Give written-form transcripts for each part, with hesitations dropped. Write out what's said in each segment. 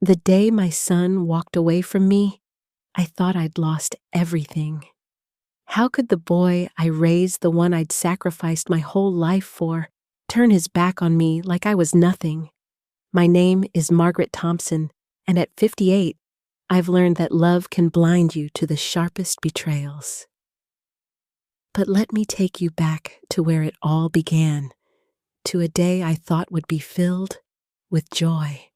The day my son walked away from me, I thought I'd lost everything. How could the boy I raised, the one I'd sacrificed my whole life for, turn his back on me like I was nothing? My name is Margaret Thompson, and at 58, I've learned that love can blind you to the sharpest betrayals. But let me take you back to where it all began, to a day I thought would be filled with joy,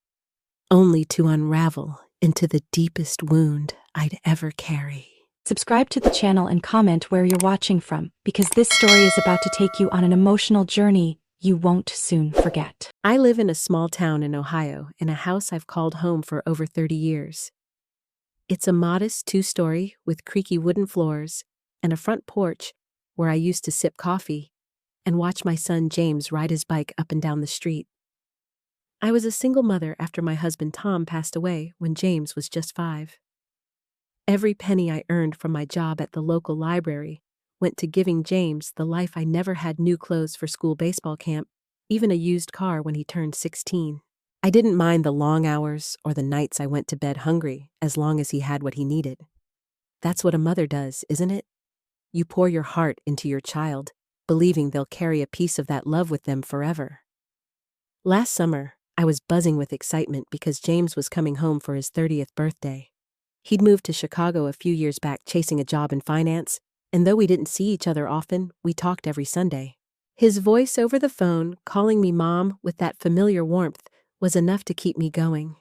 only to unravel into the deepest wound I'd ever carry. Subscribe to the channel and comment where you're watching from, because this story is about to take you on an emotional journey you won't soon forget. I live in a small town in Ohio, in a house I've called home for over 30 years. It's a modest 2-story with creaky wooden floors and a front porch where I used to sip coffee and watch my son James ride his bike up and down the street. I was a single mother after my husband Tom passed away when James was just 5. Every penny I earned from my job at the local library went to giving James the life I never had: new clothes for school baseball camp, even a used car when he turned 16. I didn't mind the long hours or the nights I went to bed hungry as long as he had what he needed. That's what a mother does, isn't it? You pour your heart into your child, believing they'll carry a piece of that love with them forever. Last summer, I was buzzing with excitement because James was coming home for his 30th birthday. He'd moved to Chicago a few years back chasing a job in finance, and though we didn't see each other often, we talked every Sunday. His voice over the phone, calling me Mom with that familiar warmth, was enough to keep me going.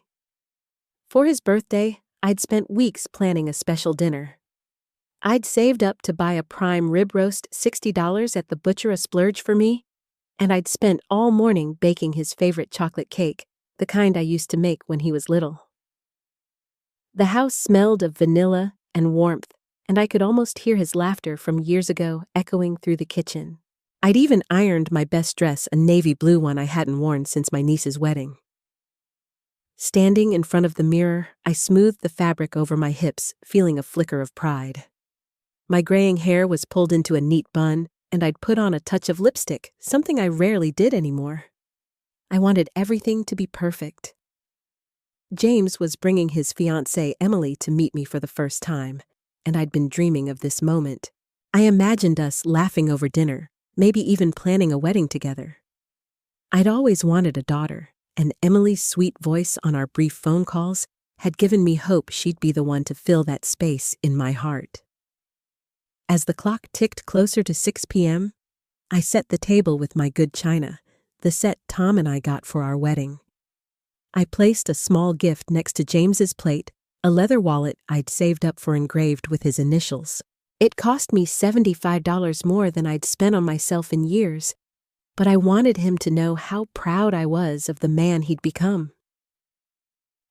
For his birthday, I'd spent weeks planning a special dinner. I'd saved up to buy a prime rib roast, $60 at the butcher, a splurge for me, and I'd spent all morning baking his favorite chocolate cake, the kind I used to make when he was little. The house smelled of vanilla and warmth, and I could almost hear his laughter from years ago echoing through the kitchen. I'd even ironed my best dress, a navy blue one I hadn't worn since my niece's wedding. Standing in front of the mirror, I smoothed the fabric over my hips, feeling a flicker of pride. My graying hair was pulled into a neat bun, and I'd put on a touch of lipstick, something I rarely did anymore. I wanted everything to be perfect. James was bringing his fiancée Emily to meet me for the first time, and I'd been dreaming of this moment. I imagined us laughing over dinner, maybe even planning a wedding together. I'd always wanted a daughter, and Emily's sweet voice on our brief phone calls had given me hope she'd be the one to fill that space in my heart. As the clock ticked closer to 6 p.m., I set the table with my good china, the set Tom and I got for our wedding. I placed a small gift next to James's plate, a leather wallet I'd saved up for engraved with his initials. It cost me $75 more than I'd spent on myself in years, but I wanted him to know how proud I was of the man he'd become.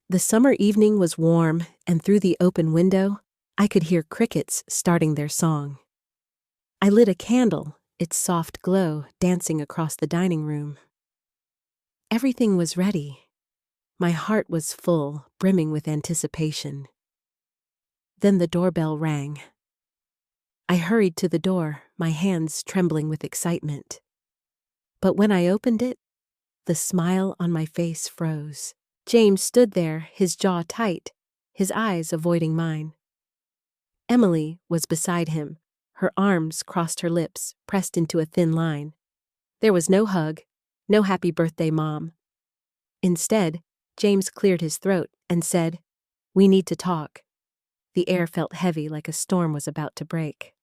The summer evening was warm, and through the open window, I could hear crickets starting their song. I lit a candle, its soft glow dancing across the dining room. Everything was ready. My heart was full, brimming with anticipation. Then the doorbell rang. I hurried to the door, my hands trembling with excitement. But when I opened it, the smile on my face froze. James stood there, his jaw tight, his eyes avoiding mine. Emily was beside him, her arms crossed her lips, pressed into a thin line. There was no hug, no happy birthday, Mom. Instead, James cleared his throat and said, "We need to talk." The air felt heavy, like a storm was about to break.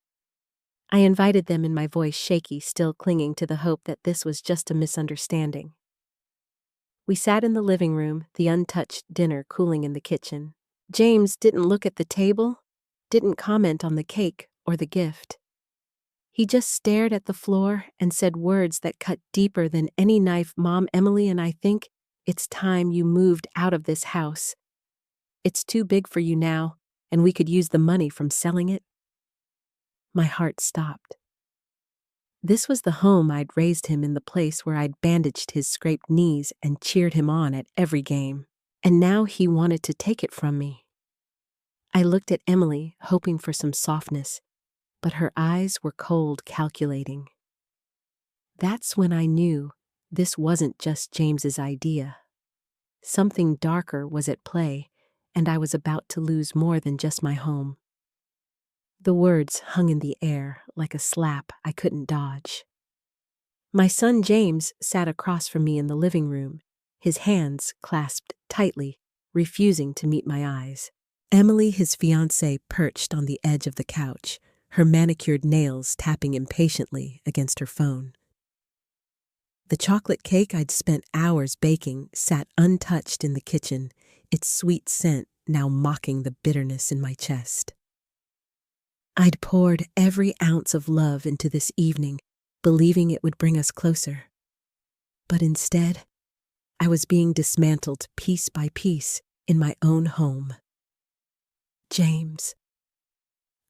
I invited them in, my voice shaky, still clinging to the hope that this was just a misunderstanding. We sat in the living room, the untouched dinner cooling in the kitchen. James didn't look at the table, didn't comment on the cake or the gift. He just stared at the floor and said words that cut deeper than any knife. "Mom, Emily and I think it's time you moved out of this house. It's too big for you now, and we could use the money from selling it." My heart stopped. This was the home I'd raised him in, the place where I'd bandaged his scraped knees and cheered him on at every game. And now he wanted to take it from me. I looked at Emily, hoping for some softness, but her eyes were cold, calculating. That's when I knew this wasn't just James's idea. Something darker was at play, and I was about to lose more than just my home. The words hung in the air like a slap I couldn't dodge. My son James sat across from me in the living room, his hands clasped tightly, refusing to meet my eyes. Emily, his fiancée, perched on the edge of the couch, her manicured nails tapping impatiently against her phone. The chocolate cake I'd spent hours baking sat untouched in the kitchen, its sweet scent now mocking the bitterness in my chest. I'd poured every ounce of love into this evening, believing it would bring us closer. But instead, I was being dismantled piece by piece in my own home. James,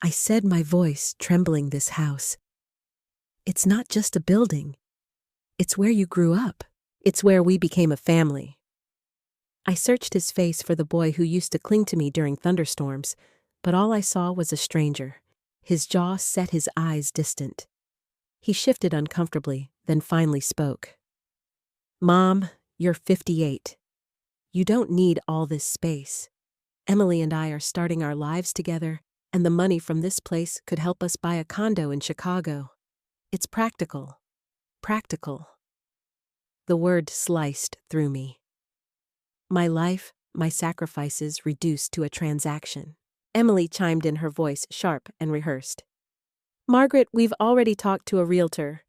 I said, my voice trembling this house. It's not just a building. It's where you grew up. It's where we became a family. I searched his face for the boy who used to cling to me during thunderstorms, but all I saw was a stranger, his jaw set, his eyes distant. He shifted uncomfortably, then finally spoke. Mom, you're 58. You don't need all this space. Emily and I are starting our lives together, and the money from this place could help us buy a condo in Chicago. It's practical. Practical. The word sliced through me. My life, my sacrifices reduced to a transaction. Emily chimed in, her voice sharp and rehearsed. Margaret, we've already talked to a realtor.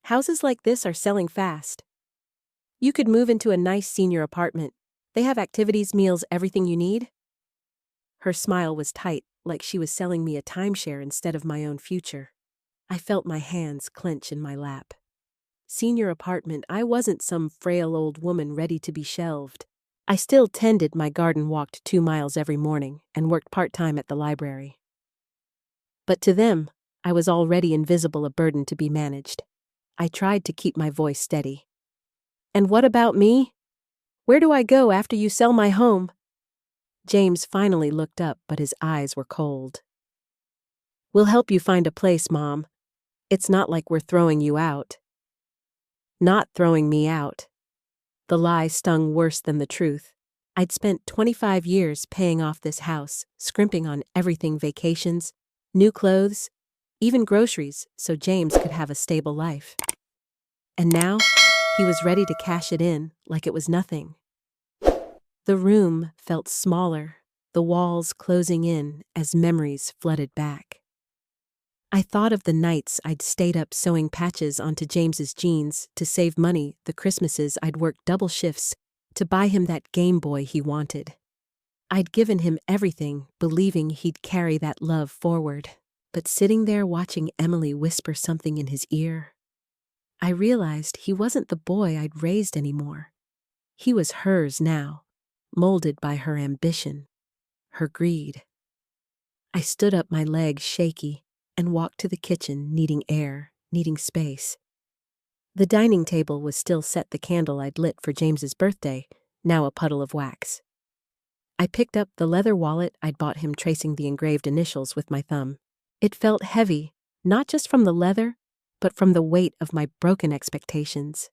Houses like this are selling fast. You could move into a nice senior apartment. They have activities, meals, everything you need. Her smile was tight, like she was selling me a timeshare instead of my own future. I felt my hands clench in my lap. Senior apartment, I wasn't some frail old woman ready to be shelved. I still tended my garden, walked 2 miles every morning, and worked part-time at the library. But to them, I was already invisible, a burden to be managed. I tried to keep my voice steady. And what about me? Where do I go after you sell my home? James finally looked up, but his eyes were cold. We'll help you find a place, Mom. It's not like we're throwing you out. Not throwing me out. The lie stung worse than the truth. I'd spent 25 years paying off this house, scrimping on everything: vacations, new clothes, even groceries, so James could have a stable life. And now, he was ready to cash it in like it was nothing. The room felt smaller, the walls closing in as memories flooded back. I thought of the nights I'd stayed up sewing patches onto James's jeans to save money, the Christmases I'd worked double shifts to buy him that Game Boy he wanted. I'd given him everything, believing he'd carry that love forward. But sitting there watching Emily whisper something in his ear, I realized he wasn't the boy I'd raised anymore. He was hers now, molded by her ambition, her greed. I stood up, my legs shaky, and walked to the kitchen, needing air, needing space. The dining table was still set, the candle I'd lit for James's birthday, now a puddle of wax. I picked up the leather wallet I'd bought him, tracing the engraved initials with my thumb. It felt heavy, not just from the leather, but from the weight of my broken expectations.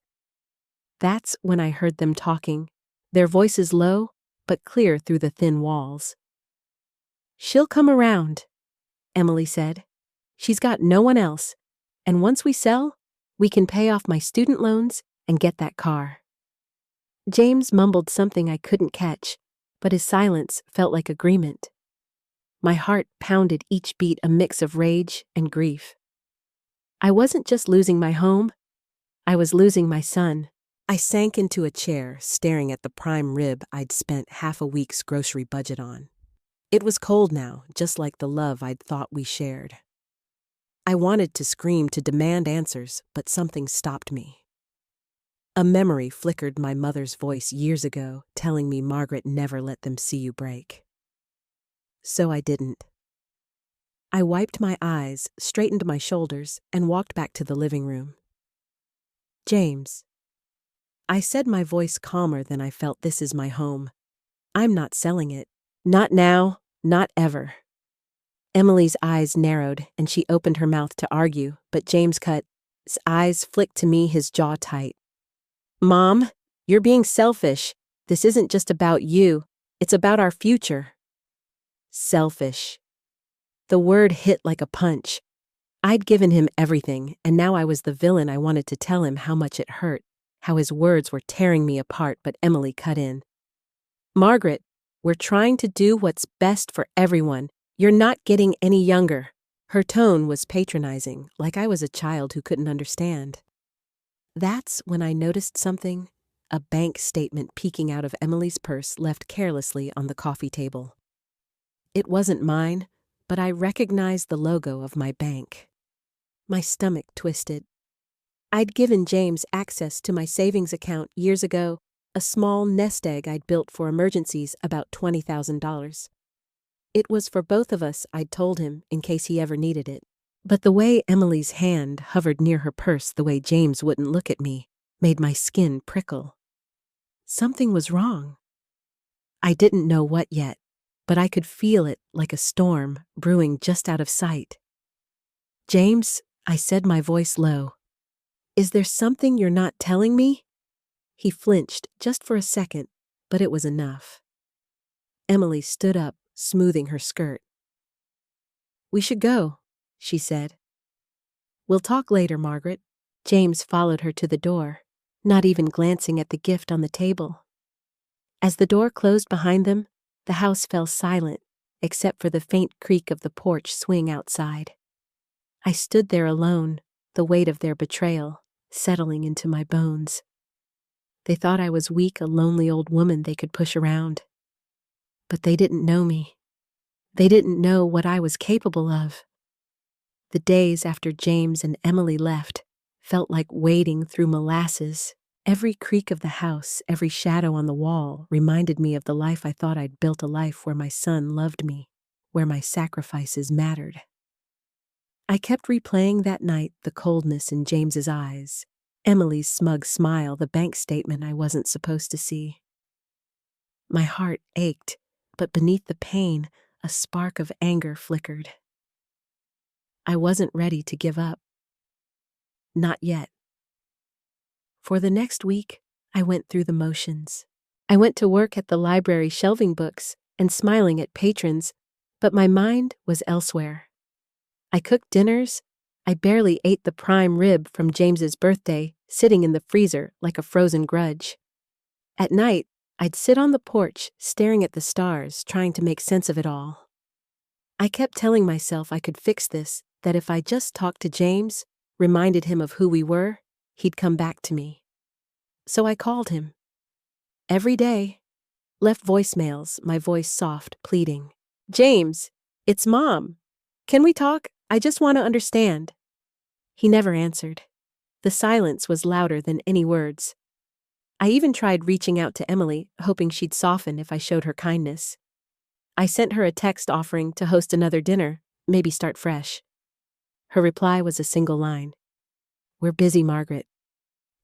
That's when I heard them talking, their voices low, but clear through the thin walls. She'll come around, Emily said. She's got no one else, and once we sell, we can pay off my student loans and get that car. James mumbled something I couldn't catch, but his silence felt like agreement. My heart pounded each beat, a mix of rage and grief. I wasn't just losing my home, I was losing my son. I sank into a chair, staring at the prime rib I'd spent half a week's grocery budget on. It was cold now, just like the love I'd thought we shared. I wanted to scream, to demand answers, but something stopped me. A memory flickered, my mother's voice years ago, telling me, Margaret, never let them see you break. So I didn't. I wiped my eyes, straightened my shoulders, and walked back to the living room. James, I said, my voice calmer than I felt, this is my home. I'm not selling it. Not now, not ever. Emily's eyes narrowed, and she opened her mouth to argue, but James cut. His eyes flicked to me, his jaw tight. Mom, you're being selfish. This isn't just about you, it's about our future. Selfish. The word hit like a punch. I'd given him everything, and now I was the villain. I wanted to tell him how much it hurt, how his words were tearing me apart, but Emily cut in. Margaret, we're trying to do what's best for everyone. You're not getting any younger. Her tone was patronizing, like I was a child who couldn't understand. That's when I noticed something, a bank statement peeking out of Emily's purse left carelessly on the coffee table. It wasn't mine, but I recognized the logo of my bank. My stomach twisted. I'd given James access to my savings account years ago, a small nest egg I'd built for emergencies, about $20,000. It was for both of us, I'd told him, in case he ever needed it. But the way Emily's hand hovered near her purse, the way James wouldn't look at me, made my skin prickle. Something was wrong. I didn't know what yet, but I could feel it like a storm brewing just out of sight. James, I said, my voice low. Is there something you're not telling me? He flinched just for a second, but it was enough. Emily stood up, smoothing her skirt. We should go, she said. We'll talk later, Margaret. James followed her to the door, not even glancing at the gift on the table. As the door closed behind them, the house fell silent, except for the faint creak of the porch swing outside. I stood there alone, the weight of their betrayal settling into my bones. They thought I was weak, a lonely old woman they could push around. But they didn't know me. They didn't know what I was capable of. The days after James and Emily left felt like wading through molasses. Every creak of the house, every shadow on the wall reminded me of the life I thought I'd built, a life where my son loved me, where my sacrifices mattered. I kept replaying that night, the coldness in James's eyes, Emily's smug smile, the bank statement I wasn't supposed to see. My heart ached, but beneath the pain, a spark of anger flickered. I wasn't ready to give up. Not yet. For the next week, I went through the motions. I went to work at the library shelving books and smiling at patrons, but my mind was elsewhere. I cooked dinners. I barely ate the prime rib from James's birthday, sitting in the freezer like a frozen grudge. At night, I'd sit on the porch, staring at the stars, trying to make sense of it all. I kept telling myself I could fix this, that if I just talked to James, reminded him of who we were, he'd come back to me. So I called him. Every day. Left voicemails, my voice soft, pleading. James, it's Mom. Can we talk? I just want to understand. He never answered. The silence was louder than any words. I even tried reaching out to Emily, hoping she'd soften if I showed her kindness. I sent her a text offering to host another dinner, maybe start fresh. Her reply was a single line. We're busy, Margaret.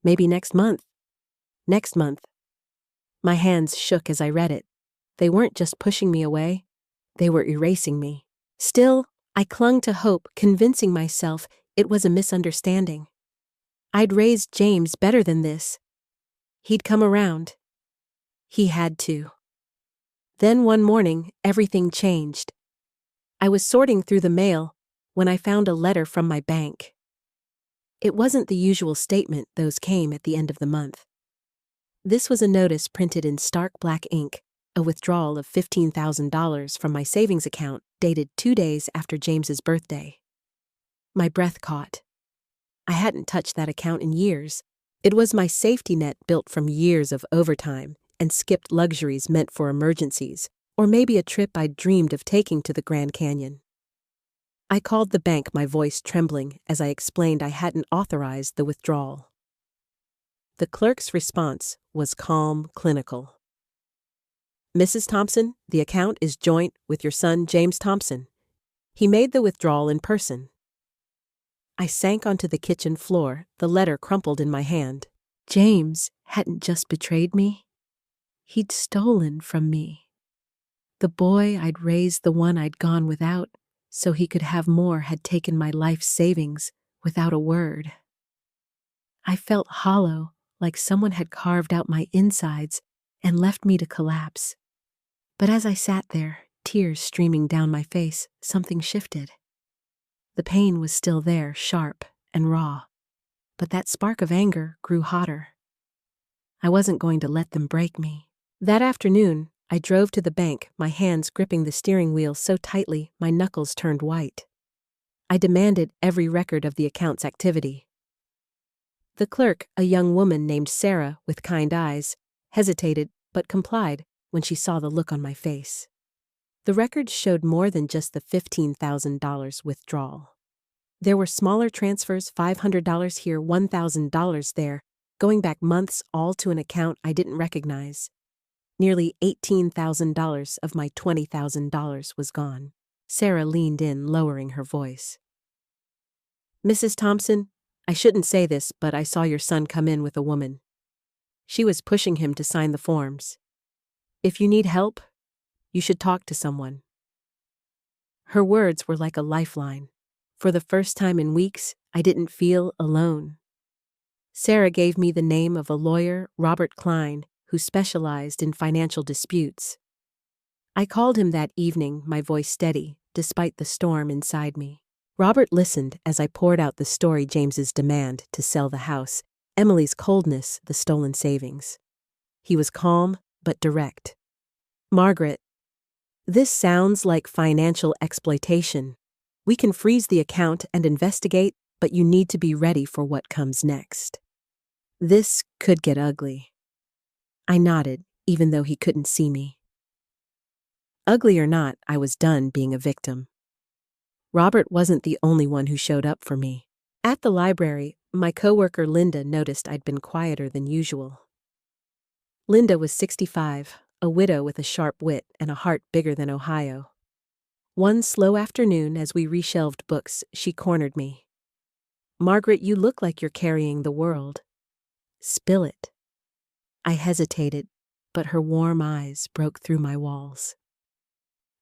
Maybe next month. Next month. My hands shook as I read it. They weren't just pushing me away. They were erasing me. Still, I clung to hope, convincing myself it was a misunderstanding. I'd raised James better than this. He'd come around. He had to. Then one morning, everything changed. I was sorting through the mail when I found a letter from my bank. It wasn't the usual statement, those came at the end of the month. This was a notice printed in stark black ink, a withdrawal of $15,000 from my savings account dated 2 days after James's birthday. My breath caught. I hadn't touched that account in years. It was my safety net built from years of overtime and skipped luxuries meant for emergencies, or maybe a trip I'd dreamed of taking to the Grand Canyon. I called the bank, my voice trembling as I explained I hadn't authorized the withdrawal. The clerk's response was calm, clinical. Mrs. Thompson, the account is joint with your son, James Thompson. He made the withdrawal in person. I sank onto the kitchen floor, the letter crumpled in my hand. James hadn't just betrayed me. He'd stolen from me. The boy I'd raised, the one I'd gone without, so he could have more, had taken my life savings without a word. I felt hollow, like someone had carved out my insides and left me to collapse. But as I sat there, tears streaming down my face, something shifted. The pain was still there, sharp and raw, but that spark of anger grew hotter. I wasn't going to let them break me. That afternoon, I drove to the bank, my hands gripping the steering wheel so tightly my knuckles turned white. I demanded every record of the account's activity. The clerk, a young woman named Sarah with kind eyes, hesitated but complied when she saw the look on my face. The records showed more than just the $15,000 withdrawal. There were smaller transfers, $500 here, $1,000 there, going back months, all to an account I didn't recognize. Nearly $18,000 of my $20,000 was gone. Sarah leaned in, lowering her voice. "Mrs. Thompson, I shouldn't say this, but I saw your son come in with a woman. She was pushing him to sign the forms. If you need help, you should talk to someone." Her words were like a lifeline. For the first time in weeks, I didn't feel alone. Sarah gave me the name of a lawyer, Robert Klein, who specialized in financial disputes. I called him that evening, my voice steady, despite the storm inside me. Robert listened as I poured out the story: James's demand to sell the house, Emily's coldness, the stolen savings. He was calm, but direct. "Margaret, this sounds like financial exploitation. We can freeze the account and investigate, but you need to be ready for what comes next. This could get ugly." I nodded, even though he couldn't see me. Ugly or not, I was done being a victim. Robert wasn't the only one who showed up for me. At the library, my coworker Linda noticed I'd been quieter than usual. Linda was 65, a widow with a sharp wit and a heart bigger than Ohio. One slow afternoon, as we reshelved books, she cornered me. "Margaret, you look like you're carrying the world. Spill it." I hesitated, but her warm eyes broke through my walls.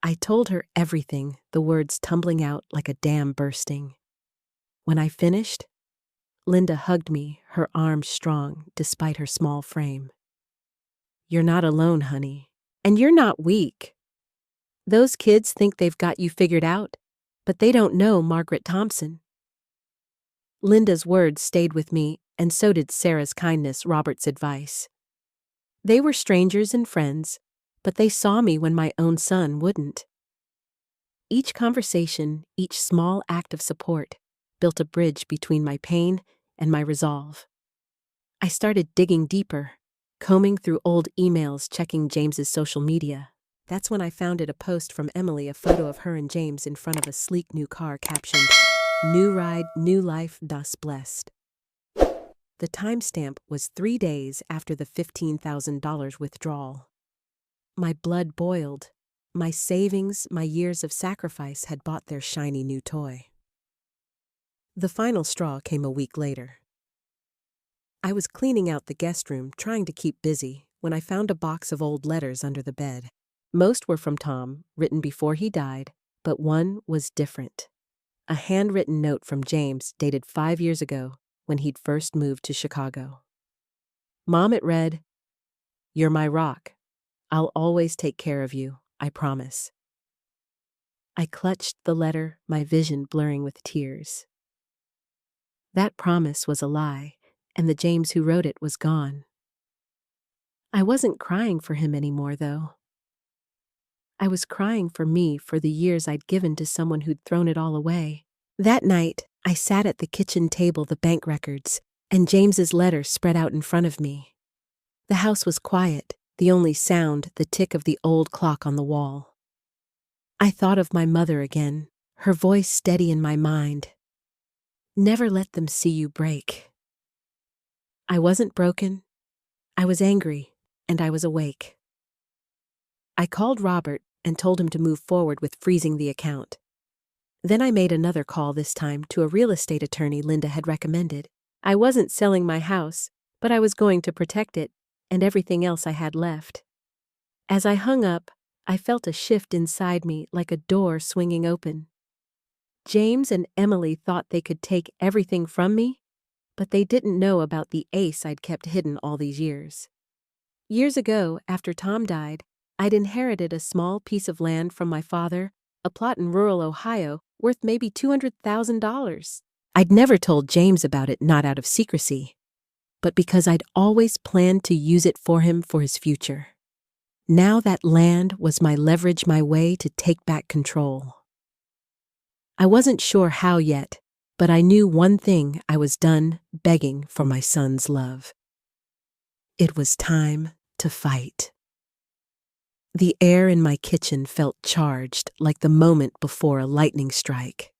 I told her everything, the words tumbling out like a dam bursting. When I finished, Linda hugged me, her arms strong despite her small frame. "You're not alone, honey. And you're not weak. Those kids think they've got you figured out, but they don't know Margaret Thompson." Linda's words stayed with me, and so did Sarah's kindness, Robert's advice. They were strangers and friends, but they saw me when my own son wouldn't. Each conversation, each small act of support, built a bridge between my pain and my resolve. I started digging deeper, combing through old emails, checking James's social media. That's when I found a post from Emily, a photo of her and James in front of a sleek new car captioned, "New ride, new life, thus blessed." The timestamp was 3 days after the $15,000 withdrawal. My blood boiled. My savings, my years of sacrifice had bought their shiny new toy. The final straw came a week later. I was cleaning out the guest room, trying to keep busy, when I found a box of old letters under the bed. Most were from Tom, written before he died, but one was different. A handwritten note from James dated 5 years ago when he'd first moved to Chicago. "Mom," it read, "you're my rock. I'll always take care of you, I promise." I clutched the letter, my vision blurring with tears. That promise was a lie, and the James who wrote it was gone. I wasn't crying for him anymore, though. I was crying for me, for the years I'd given to someone who'd thrown it all away. That night, I sat at the kitchen table, the bank records, and James's letter spread out in front of me. The house was quiet, the only sound the tick of the old clock on the wall. I thought of my mother again, her voice steady in my mind. "Never let them see you break." I wasn't broken. I was angry, and I was awake. I called Robert and told him to move forward with freezing the account. Then I made another call, this time to a real estate attorney Linda had recommended. I wasn't selling my house, but I was going to protect it and everything else I had left. As I hung up, I felt a shift inside me, like a door swinging open. James and Emily thought they could take everything from me, but they didn't know about the ace I'd kept hidden all these years. Years ago, after Tom died, I'd inherited a small piece of land from my father, a plot in rural Ohio worth maybe $200,000. I'd never told James about it, not out of secrecy, but because I'd always planned to use it for him for his future. Now that land was my leverage, my way to take back control. I wasn't sure how yet, but I knew one thing: I was done begging for my son's love. It was time to fight. The air in my kitchen felt charged, like the moment before a lightning strike.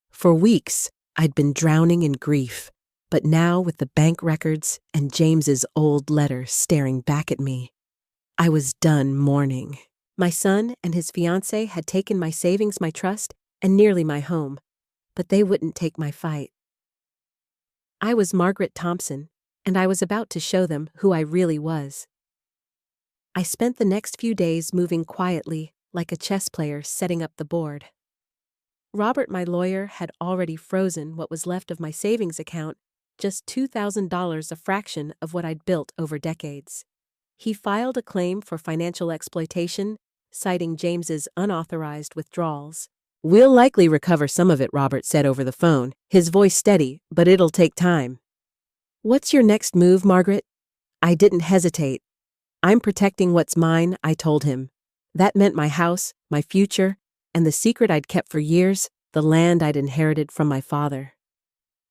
For weeks, I'd been drowning in grief, but now with the bank records and James's old letter staring back at me, I was done mourning. My son and his fiancée had taken my savings, my trust, and nearly my home, but they wouldn't take my fight. I was Margaret Thompson, and I was about to show them who I really was. I spent the next few days moving quietly, like a chess player setting up the board. Robert, my lawyer, had already frozen what was left of my savings account, just $2,000, a fraction of what I'd built over decades. He filed a claim for financial exploitation, citing James's unauthorized withdrawals. "We'll likely recover some of it," Robert said over the phone, his voice steady, "but it'll take time." "What's your next move, Margaret?" I didn't hesitate. "I'm protecting what's mine," I told him. That meant my house, my future, and the secret I'd kept for years, the land I'd inherited from my father.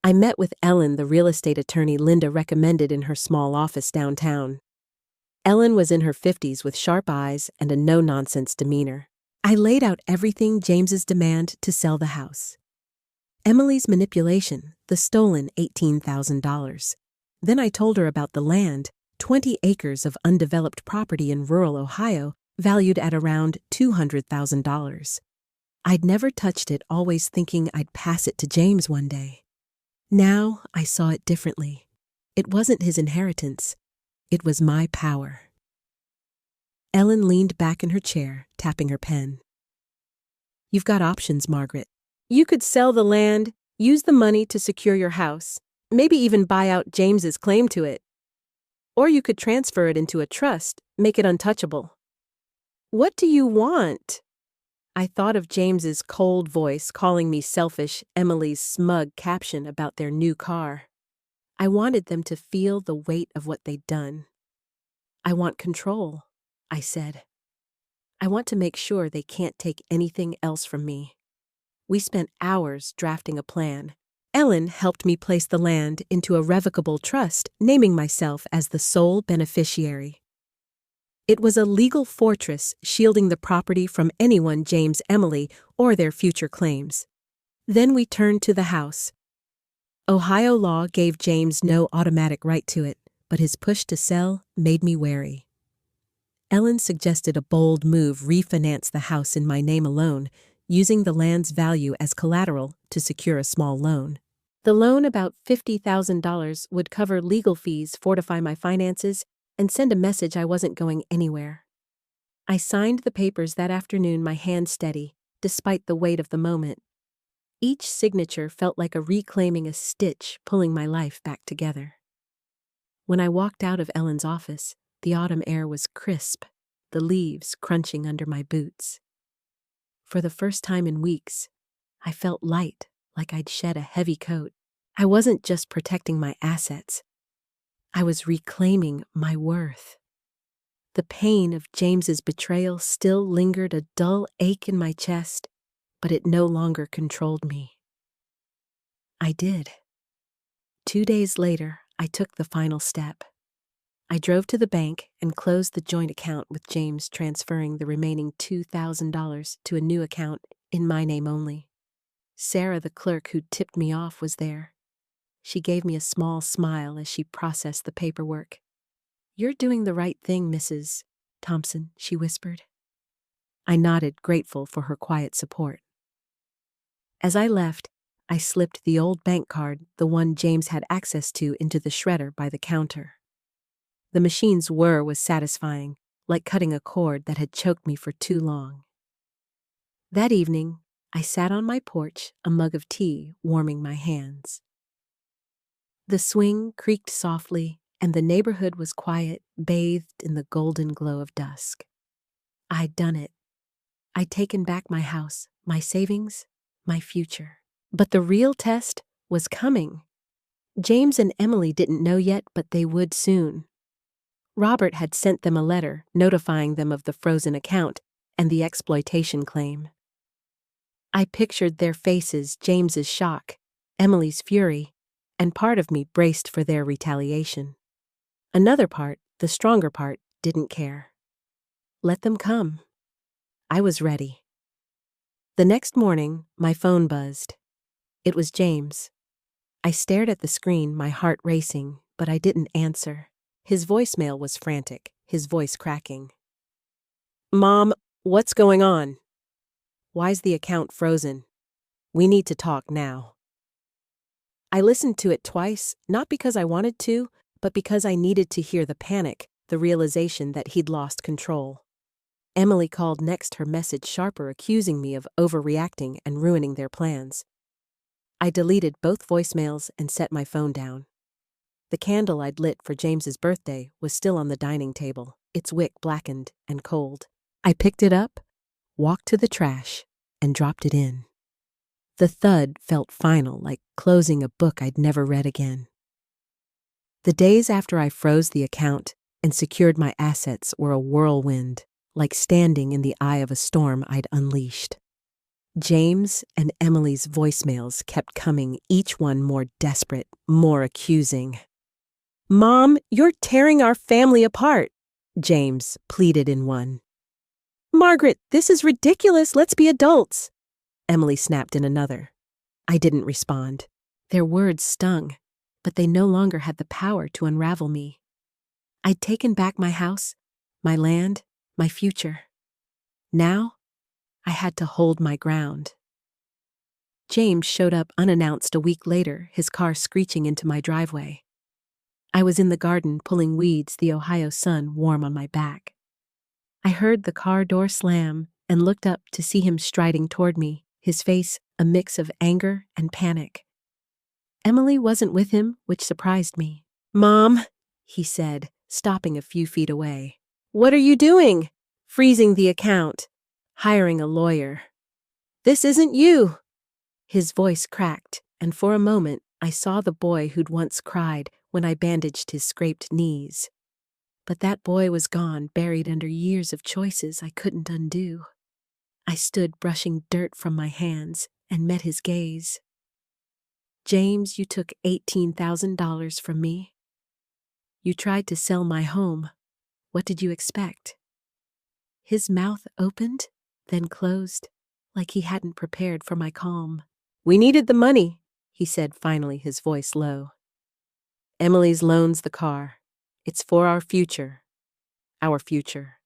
I met with Ellen, the real estate attorney Linda recommended, in her small office downtown. Ellen was in her 50s with sharp eyes and a no-nonsense demeanor. I laid out everything: James's demand to sell the house, Emily's manipulation, the stolen $18,000. Then I told her about the land, 20 acres of undeveloped property in rural Ohio, valued at around $200,000. I'd never touched it, always thinking I'd pass it to James one day. Now I saw it differently. It wasn't his inheritance. It was my power. Ellen leaned back in her chair, tapping her pen. "You've got options, Margaret. You could sell the land, use the money to secure your house, maybe even buy out James's claim to it. Or you could transfer it into a trust, make it untouchable." "What do you want?" I thought of James's cold voice calling me selfish, Emily's smug caption about their new car. I wanted them to feel the weight of what they'd done. "I want control," I said. "I want to make sure they can't take anything else from me." We spent hours drafting a plan. Ellen helped me place the land into a revocable trust, naming myself as the sole beneficiary. It was a legal fortress shielding the property from anyone, James, Emily, or their future claims. Then we turned to the house. Ohio law gave James no automatic right to it, but his push to sell made me wary. Ellen suggested a bold move: refinance the house in my name alone, using the land's value as collateral to secure a small loan. The loan, about $50,000, would cover legal fees, fortify my finances, and send a message I wasn't going anywhere. I signed the papers that afternoon, my hand steady, despite the weight of the moment. Each signature felt like a reclaiming, a stitch pulling my life back together. When I walked out of Ellen's office, the autumn air was crisp, the leaves crunching under my boots. For the first time in weeks, I felt light, like I'd shed a heavy coat. I wasn't just protecting my assets. I was reclaiming my worth. The pain of James's betrayal still lingered, a dull ache in my chest, but it no longer controlled me. I did. 2 days later, I took the final step. I drove to the bank and closed the joint account with James, transferring the remaining $2,000 to a new account in my name only. Sarah, the clerk who tipped me off, was there. She gave me a small smile as she processed the paperwork. "You're doing the right thing, Mrs. Thompson," she whispered. I nodded, grateful for her quiet support. As I left, I slipped the old bank card, the one James had access to, into the shredder by the counter. The machine's whir was satisfying, like cutting a cord that had choked me for too long. That evening, I sat on my porch, a mug of tea warming my hands. The swing creaked softly, and the neighborhood was quiet, bathed in the golden glow of dusk. I'd done it. I'd taken back my house, my savings, my future. But the real test was coming. James and Emily didn't know yet, but they would soon. Robert had sent them a letter notifying them of the frozen account and the exploitation claim. I pictured their faces, James's shock, Emily's fury, and part of me braced for their retaliation. Another part, the stronger part, didn't care. Let them come. I was ready. The next morning, my phone buzzed. It was James. I stared at the screen, my heart racing, but I didn't answer. His voicemail was frantic, his voice cracking. "Mom, what's going on? Why's the account frozen? We need to talk now." I listened to it twice, not because I wanted to, but because I needed to hear the panic, the realization that he'd lost control. Emily called next, her message sharper, accusing me of overreacting and ruining their plans. I deleted both voicemails and set my phone down. The candle I'd lit for James's birthday was still on the dining table, its wick blackened and cold. I picked it up, walked to the trash, and dropped it in. The thud felt final, like closing a book I'd never read again. The days after I froze the account and secured my assets were a whirlwind, like standing in the eye of a storm I'd unleashed. James and Emily's voicemails kept coming, each one more desperate, more accusing. "Mom, you're tearing our family apart," James pleaded in one. "Margaret, this is ridiculous, let's be adults," Emily snapped in another. I didn't respond. Their words stung, but they no longer had the power to unravel me. I'd taken back my house, my land, my future. Now, I had to hold my ground. James showed up unannounced a week later, his car screeching into my driveway. I was in the garden pulling weeds, the Ohio sun warm on my back. I heard the car door slam and looked up to see him striding toward me, his face a mix of anger and panic. Emily wasn't with him, which surprised me. "Mom," he said, stopping a few feet away. "What are you doing?" "Freezing the account. Hiring a lawyer." "This isn't you." His voice cracked, and for a moment I saw the boy who'd once cried when I bandaged his scraped knees. But that boy was gone, buried under years of choices I couldn't undo. I stood brushing dirt from my hands and met his gaze. "James, you took $18,000 from me. You tried to sell my home. What did you expect?" His mouth opened, then closed, like he hadn't prepared for my calm. "We needed the money," he said finally, his voice low. "Emily's loan's the car. It's for our future. Our future."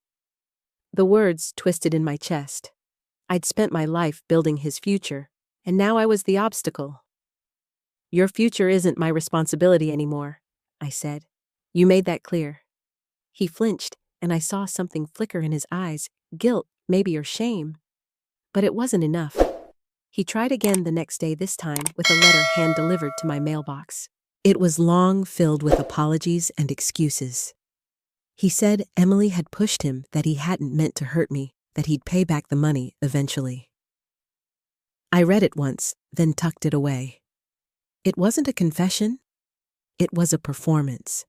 The words twisted in my chest. I'd spent my life building his future, and now I was the obstacle. "Your future isn't my responsibility anymore," I said. "You made that clear." He flinched, and I saw something flicker in his eyes, guilt, maybe, or shame. But it wasn't enough. He tried again the next day, this time with a letter hand-delivered to my mailbox. It was long, filled with apologies and excuses. He said Emily had pushed him, that he hadn't meant to hurt me, that he'd pay back the money eventually. I read it once, then tucked it away. It wasn't a confession. It was a performance.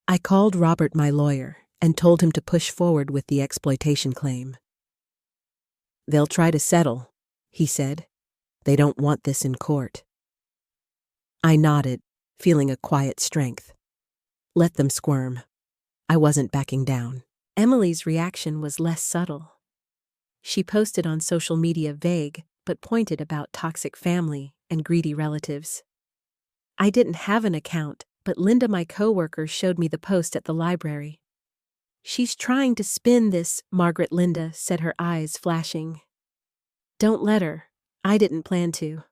I called Robert, my lawyer, and told him to push forward with the exploitation claim. "They'll try to settle," he said. "They don't want this in court." I nodded, feeling a quiet strength. Let them squirm. I wasn't backing down. Emily's reaction was less subtle. She posted on social media, vague but pointed, about toxic family and greedy relatives. I didn't have an account, but Linda, my coworker, showed me the post at the library. "She's trying to spin this," Margaret. Linda said, her eyes flashing. "Don't let her. I didn't plan to."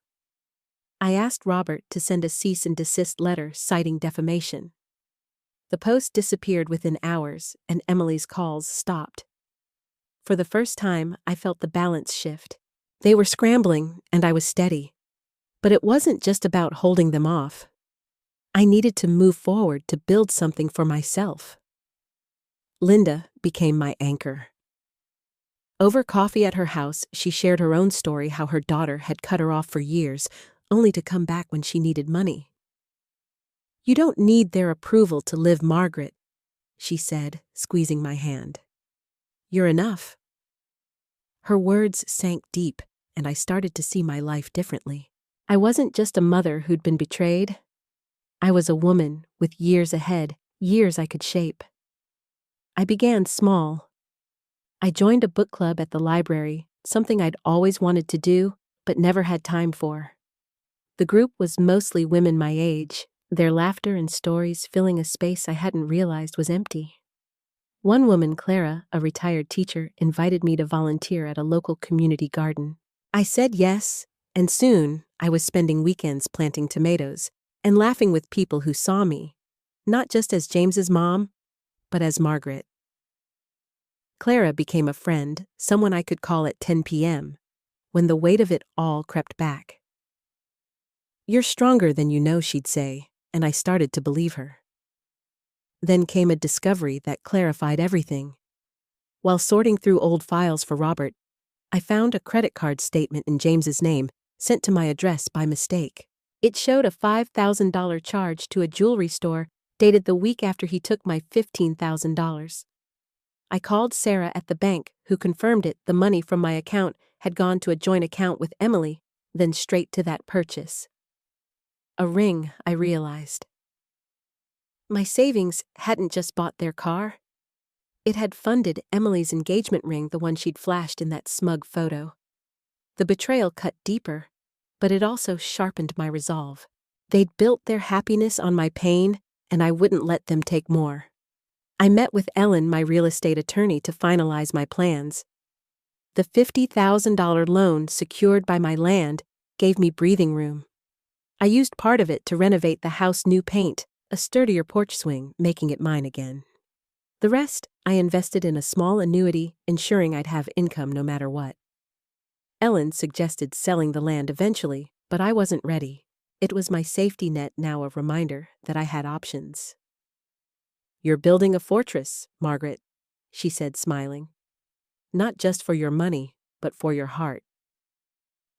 I asked Robert to send a cease and desist letter citing defamation. The post disappeared within hours, and Emily's calls stopped. For the first time, I felt the balance shift. They were scrambling, and I was steady. But it wasn't just about holding them off. I needed to move forward to build something for myself. Linda became my anchor. Over coffee at her house, she shared her own story how her daughter had cut her off for years, only to come back when she needed money. "You don't need their approval to live, Margaret," she said, squeezing my hand. "You're enough." Her words sank deep, and I started to see my life differently. I wasn't just a mother who'd been betrayed. I was a woman with years ahead, years I could shape. I began small. I joined a book club at the library, something I'd always wanted to do, but never had time for. The group was mostly women my age, their laughter and stories filling a space I hadn't realized was empty. One woman, Clara, a retired teacher, invited me to volunteer at a local community garden. I said yes, and soon I was spending weekends planting tomatoes and laughing with people who saw me, not just as James's mom, but as Margaret. Clara became a friend, someone I could call at 10 p.m., when the weight of it all crept back. "You're stronger than you know," she'd say, and I started to believe her. Then came a discovery that clarified everything. While sorting through old files for Robert, I found a credit card statement in James's name sent to my address by mistake. It showed a $5,000 charge to a jewelry store dated the week after he took my $15,000. I called Sarah at the bank, who confirmed the money from my account had gone to a joint account with Emily, then straight to that purchase. A ring, I realized. My savings hadn't just bought their car. It had funded Emily's engagement ring, the one she'd flashed in that smug photo. The betrayal cut deeper, but it also sharpened my resolve. They'd built their happiness on my pain, and I wouldn't let them take more. I met with Ellen, my real estate attorney, to finalize my plans. The $50,000 loan secured by my land gave me breathing room. I used part of it to renovate the house, new paint, a sturdier porch swing, making it mine again. The rest I invested in a small annuity, ensuring I'd have income no matter what. Ellen suggested selling the land eventually, but I wasn't ready. It was my safety net, now a reminder that I had options. "You're building a fortress, Margaret," she said, smiling. "Not just for your money, but for your heart."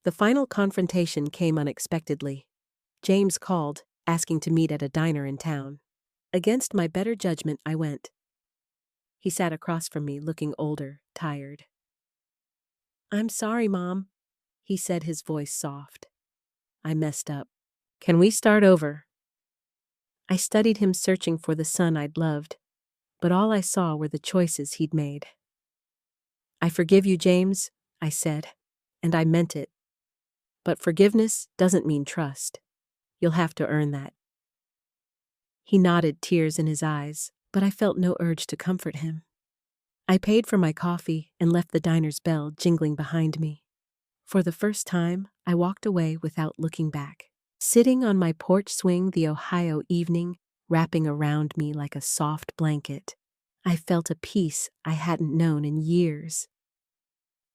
The final confrontation came unexpectedly. James called, asking to meet at a diner in town. Against my better judgment, I went. He sat across from me, looking older, tired. "I'm sorry, Mom," he said, his voice soft. "I messed up. Can we start over?" I studied him, searching for the son I'd loved, but all I saw were the choices he'd made. "I forgive you, James," I said, and I meant it. "But forgiveness doesn't mean trust. You'll have to earn that." He nodded, tears in his eyes, but I felt no urge to comfort him. I paid for my coffee and left the diner's bell jingling behind me. For the first time, I walked away without looking back. Sitting on my porch swing, the Ohio evening wrapping around me like a soft blanket, I felt a peace I hadn't known in years.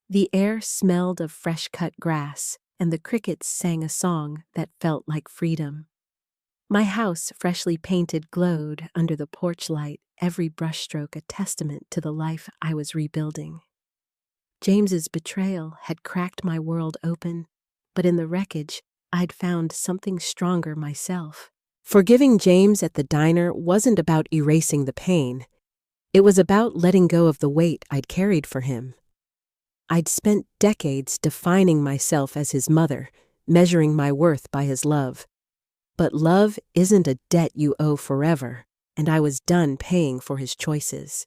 The air smelled of fresh-cut grass, and the crickets sang a song that felt like freedom. My house, freshly painted, glowed under the porch light, every brushstroke a testament to the life I was rebuilding. James's betrayal had cracked my world open, but in the wreckage, I'd found something stronger myself. Forgiving James at the diner wasn't about erasing the pain. It was about letting go of the weight I'd carried for him. I'd spent decades defining myself as his mother, measuring my worth by his love. But love isn't a debt you owe forever, and I was done paying for his choices.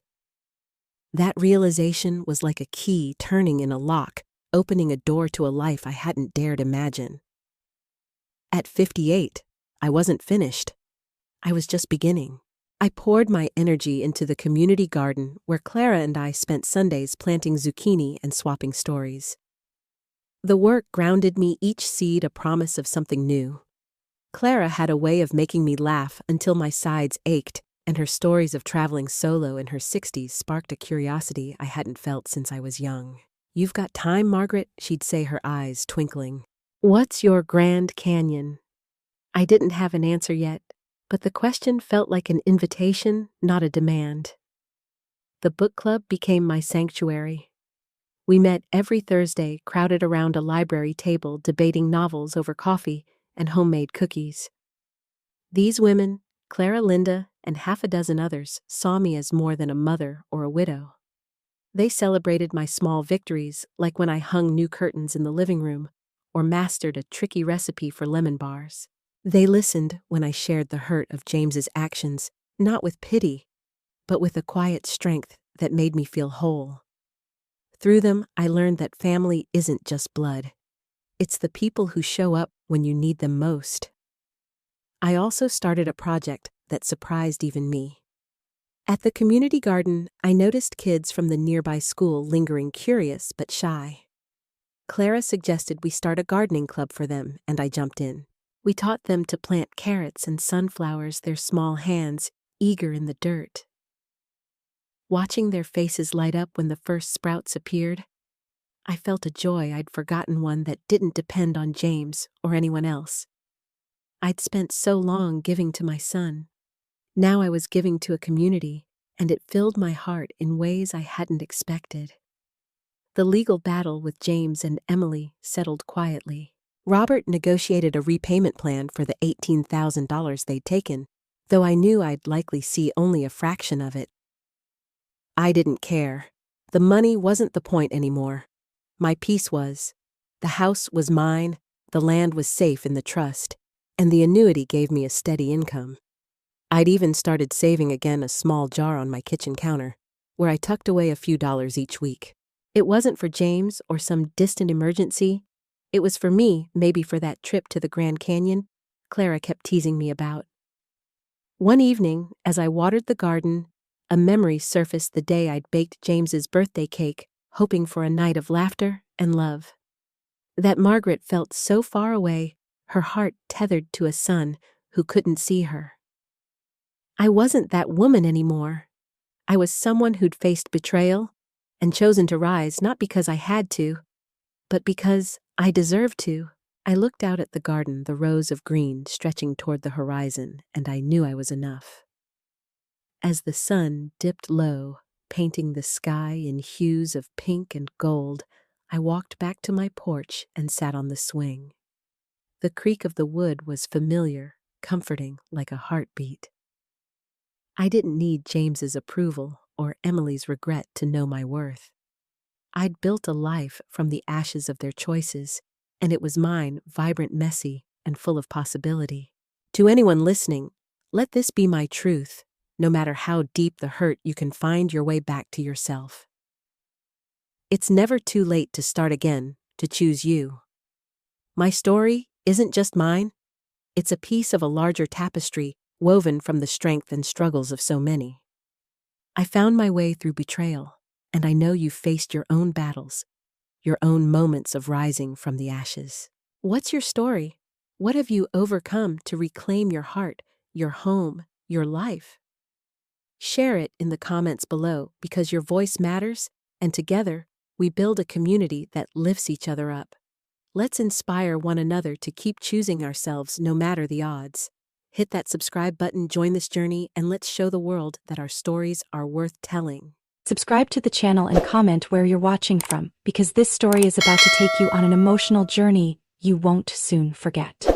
That realization was like a key turning in a lock, opening a door to a life I hadn't dared imagine. At 58, I wasn't finished. I was just beginning. I poured my energy into the community garden where Clara and I spent Sundays planting zucchini and swapping stories. The work grounded me, each seed a promise of something new. Clara had a way of making me laugh until my sides ached, and her stories of traveling solo in her 60s sparked a curiosity I hadn't felt since I was young. "You've got time, Margaret?" she'd say, her eyes twinkling. "What's your Grand Canyon?" I didn't have an answer yet. But the question felt like an invitation, not a demand. The book club became my sanctuary. We met every Thursday, crowded around a library table, debating novels over coffee and homemade cookies. These women, Clara, Linda, and half a dozen others, saw me as more than a mother or a widow. They celebrated my small victories, like when I hung new curtains in the living room or mastered a tricky recipe for lemon bars. They listened when I shared the hurt of James's actions, not with pity, but with a quiet strength that made me feel whole. Through them, I learned that family isn't just blood. It's the people who show up when you need them most. I also started a project that surprised even me. At the community garden, I noticed kids from the nearby school lingering, curious but shy. Clara suggested we start a gardening club for them, and I jumped in. We taught them to plant carrots and sunflowers, their small hands eager in the dirt. Watching their faces light up when the first sprouts appeared, I felt a joy I'd forgotten, one that didn't depend on James or anyone else. I'd spent so long giving to my son. Now I was giving to a community, and it filled my heart in ways I hadn't expected. The legal battle with James and Emily settled quietly. Robert negotiated a repayment plan for the $18,000 they'd taken, though I knew I'd likely see only a fraction of it. I didn't care. The money wasn't the point anymore. My peace was. The house was mine, the land was safe in the trust, and the annuity gave me a steady income. I'd even started saving again, a small jar on my kitchen counter, where I tucked away a few dollars each week. It wasn't for James or some distant emergency. It was for me, maybe for that trip to the Grand Canyon Clara kept teasing me about. One evening, as I watered the garden, a memory surfaced, the day I'd baked James's birthday cake, hoping for a night of laughter and love. That Margaret felt so far away, her heart tethered to a son who couldn't see her. I wasn't that woman anymore. I was someone who'd faced betrayal and chosen to rise, not because I had to, but because I deserved to. I looked out at the garden, the rows of green stretching toward the horizon, and I knew I was enough. As the sun dipped low, painting the sky in hues of pink and gold, I walked back to my porch and sat on the swing. The creak of the wood was familiar, comforting, like a heartbeat. I didn't need James's approval or Emily's regret to know my worth. I'd built a life from the ashes of their choices, and it was mine, vibrant, messy, and full of possibility. To anyone listening, let this be my truth. No matter how deep the hurt, you can find your way back to yourself. It's never too late to start again, to choose you. My story isn't just mine. It's a piece of a larger tapestry woven from the strength and struggles of so many. I found my way through betrayal, and I know you've faced your own battles, your own moments of rising from the ashes. What's your story? What have you overcome to reclaim your heart, your home, your life? Share it in the comments below, because your voice matters, and together we build a community that lifts each other up. Let's inspire one another to keep choosing ourselves no matter the odds. Hit that subscribe button, join this journey, and let's show the world that our stories are worth telling. Subscribe to the channel and comment where you're watching from, because this story is about to take you on an emotional journey you won't soon forget.